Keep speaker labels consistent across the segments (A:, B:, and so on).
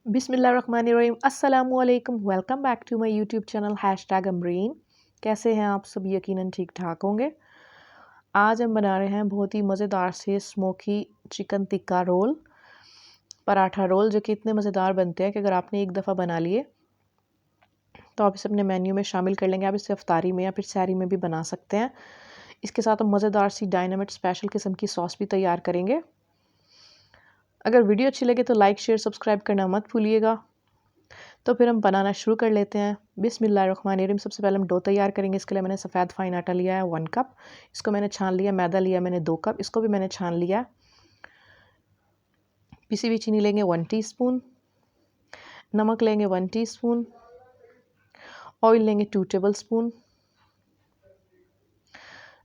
A: बिस्मिल्लाहिर्रहमानिर्रहीम अस्सलामुअलैकुम। Welcome back to my YouTube channel #Amreen. कैसे हैं आप सब? यकीनन ठीक ठाक होंगे। आज हम बना रहे हैं बहुत ही मज़ेदार से smoky chicken tikka roll, paratha roll, जो कि इतने मज़ेदार बनते हैं कि अगर आपने एक दफ़ा बना लिए तो आप इसे अपने मेन्यू में शामिल कर लेंगे। आप इसे अफ्तारी में या फिर सहरी में भी बना सकते हैं। इसके साथ हम मज़ेदार सी डायनामिट स्पेशल किस्म की सॉस भी तैयार करेंगे। अगर वीडियो अच्छी लगे तो लाइक शेयर सब्सक्राइब करना मत भूलिएगा। तो फिर हम बनाना शुरू कर लेते हैं। बिस्मिल्लाहिर्रहमानिर्रहीम। सबसे पहले हम डो तैयार करेंगे। इसके लिए मैंने सफ़ेद फ़ाइन आटा लिया है 1 कप। इसको मैंने छान लिया। मैदा लिया मैंने 2 कप। इसको भी मैंने छान लिया। पिसी हुई चीनी लेंगे 1 टीस्पून। नमक लेंगे 1 टीस्पून। ऑयल लेंगे 2 टेबल स्पून।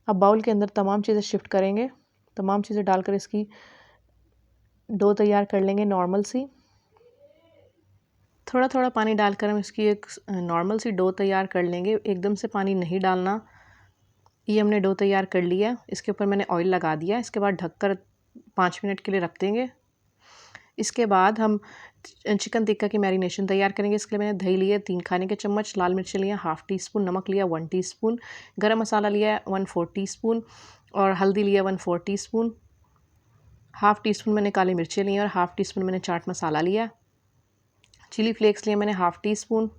A: अब बाउल के अंदर तमाम चीज़ें शिफ्ट करेंगे। तमाम चीज़ें डालकर इसकी डो तैयार कर लेंगे नॉर्मल सी। थोड़ा थोड़ा पानी डालकर हम इसकी एक नॉर्मल सी डो तैयार कर लेंगे। एकदम से पानी नहीं डालना। ये हमने डो तैयार कर लिया। इसके ऊपर मैंने ऑयल लगा दिया। इसके बाद ढककर 5 मिनट के लिए रख देंगे। इसके बाद हम चिकन टिक्का की मैरिनेशन तैयार करेंगे। इसके लिए मैंने दही लिया 3 खाने के चम्मच, लाल मिर्च लिया 1/2 टीस्पून, नमक लिया 1 टीस्पून, गरम मसाला लिया 1/4 टीस्पून और हल्दी लिया 1/4 टीस्पून। 1/2 टीस्पून मैंने काली मिर्चें ली और 1/2 टीस्पून मैंने चाट मसाला लिया। चिली फ्लेक्स लिए मैंने 1/2 टीस्पून।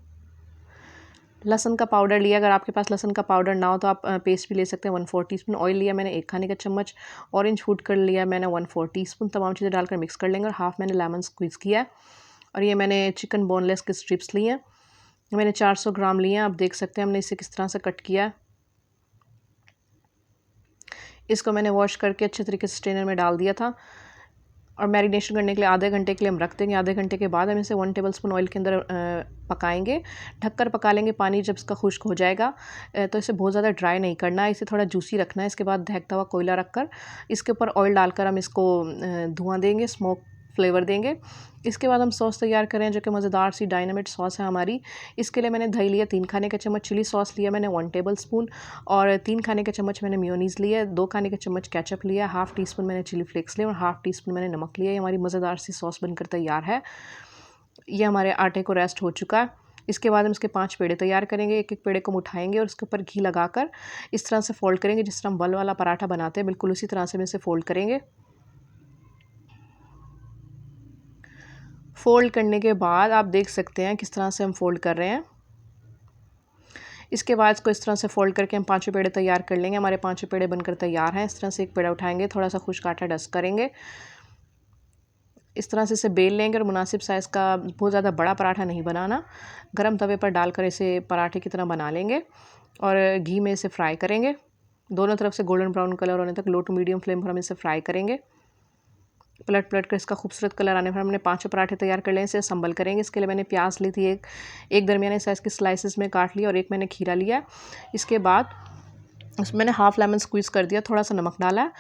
A: लहसुन का पाउडर लिया। अगर आपके पास लहसुन का पाउडर ना हो तो आप पेस्ट भी ले सकते हैं। 1/4 टीस्पून ऑयल लिया मैंने 1 खाने का चम्मच। ऑरेंज फूड कलर लिया मैंने 1/4 टीस्पून। तमाम चीज़ें डालकर मिक्स कर लेंगे और हाफ मैंने लेमन स्क्वीज़ किया। और ये मैंने चिकन बोनलेस के स्ट्रिप्स लिए हैं। मैंने 400 ग्राम लिए हैं। आप देख सकते हैं हमने इसे किस तरह से कट किया। इसको मैंने वॉश करके अच्छे तरीके से स्ट्रेनर में डाल दिया था और मैरिनेशन करने के लिए आधे घंटे के लिए हम रख देंगे। आधे घंटे के बाद हम इसे 1 टेबलस्पून ऑयल के अंदर पकाएंगे। ढककर पका लेंगे। पानी जब इसका खुश्क हो जाएगा तो इसे बहुत ज़्यादा ड्राई नहीं करना है, इसे थोड़ा जूसी रखना है। इसके बाद दहकता हुआ कोयला रखकर इसके ऊपर ऑयल डालकर हम इसको धुआं देंगे, स्मोक फ्लेवर देंगे। इसके बाद हम सॉस तैयार करें जो कि मज़ेदार सी डायनामिट सॉस है हमारी। इसके लिए मैंने दही लिया 3 खाने के चम्मच, चिली सॉस लिया मैंने 1 टेबल स्पून और 3 खाने के चम्मच मैंने मेयोनीज़ लिया, 2 खाने के चम्मच केचप लिया, 1/2 टीस्पून मैंने चिली फ्लेक्स लिया और 1/2 टीस्पून मैंने नमक लिया। ये हमारी मज़ेदार सी सॉस बनकर तैयार है। ये हमारे आटे को रेस्ट हो चुका है। इसके बाद हम इसके 5 पेड़े तैयार करेंगे। एक एक पेड़े को हम उठाएंगे और उसके ऊपर घी लगाकर इस तरह से फ़ोल्ड करेंगे जिस तरह हम बल वाला पराठा बनाते हैं, बिल्कुल उसी तरह से हम इसे फ़ोल्ड करेंगे। फ़ोल्ड करने के बाद आप देख सकते हैं किस तरह से हम फ़ोल्ड कर रहे हैं। इसके बाद इसको इस तरह से फ़ोल्ड करके हम 5 पेड़े तैयार कर लेंगे। हमारे 5 पेड़े बनकर तैयार हैं। इस तरह से एक पेड़ा उठाएंगे, थोड़ा सा खुश्क आटा डस्ट करेंगे, इस तरह से इसे बेल लेंगे और मुनासिब साइज़ का, बहुत ज़्यादा बड़ा पराठा नहीं बनाना। गरम तवे पर डालकर इसे पराठे की तरह बना लेंगे और घी में इसे फ्राई करेंगे। दोनों तरफ से गोल्डन ब्राउन कलर होने तक लो टू मीडियम फ्लेम पर हम इसे फ्राई करेंगे। पलट पलट कर इसका खूबसूरत कलर आने पर हमने 5 पराठे तैयार कर लिए। इसे असम्बल करेंगे। इसके लिए मैंने प्याज ली थी, एक दरमियाने साइज़ की स्लाइसेस में काट लिया और एक मैंने खीरा लिया। इसके बाद उसमें मैंने हाफ़ लेमन स्क्वीज़ कर दिया, थोड़ा सा नमक डाला।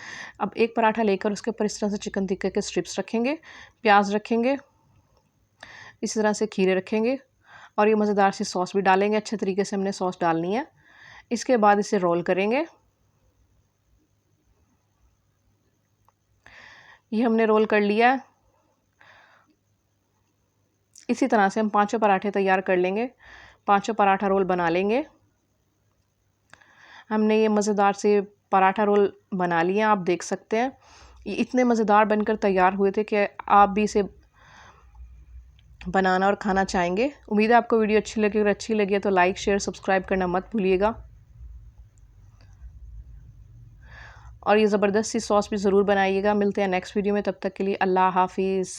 A: अब एक पराठा लेकर उसके ऊपर इस तरह से चिकन टिक्के के स्ट्रिप्स रखेंगे, प्याज रखेंगे, इसी तरह से खीरे रखेंगे और ये मज़ेदार सी सॉस भी डालेंगे। अच्छे तरीके से हमने सॉस डालनी है। इसके बाद इसे रोल करेंगे। ये हमने रोल कर लिया। इसी तरह से हम 5 पराठे तैयार कर लेंगे। 5 पराठा रोल बना लेंगे। हमने ये मज़ेदार से पराठा रोल बना लिए। आप देख सकते हैं ये इतने मज़ेदार बनकर तैयार हुए थे कि आप भी इसे बनाना और खाना चाहेंगे। उम्मीद है आपको वीडियो अच्छी लगी। अगर अच्छी लगी है तो लाइक शेयर सब्सक्राइब करना मत भूलिएगा और ये ज़बरदस्त सी सॉस भी ज़रूर बनाइएगा। मिलते हैं नेक्स्ट वीडियो में, तब तक के लिए अल्लाह हाफिज़।